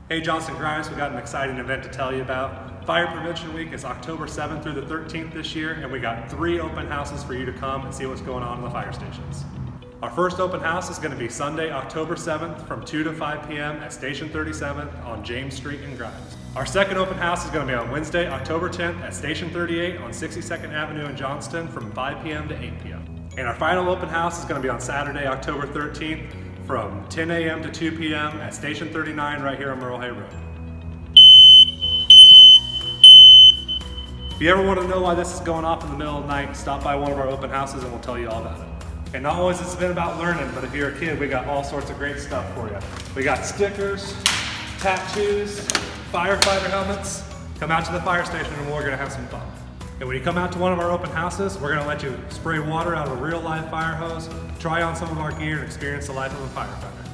Hey Johnston-Grimes, we got an exciting event to tell you about. Fire Prevention Week is October 7th through the 13th this year, and we got 3 open houses for you to come and see what's going on in the fire stations. Our first open house is going to be Sunday, October 7th from 2 to 5 p.m. at Station 37 on James Street in Grimes. Our second open house is going to be on Wednesday, October 10th at Station 38 on 62nd Avenue in Johnston from 5 p.m. to 8 p.m. And our final open house is going to be on Saturday, October 13th from 10 a.m. to 2 p.m. at Station 39 right here on Merle Road. If you ever want to know why this is going off in the middle of the night, stop by one of our open houses and we'll tell you all about it. And not always has it been about learning, but if you're a kid, we got all sorts of great stuff for you. We got stickers, tattoos, firefighter helmets. Come out to the fire station and we're gonna have some fun. And when you come out to one of our open houses, we're gonna let you spray water out of a real live fire hose, try on some of our gear, and experience the life of a firefighter.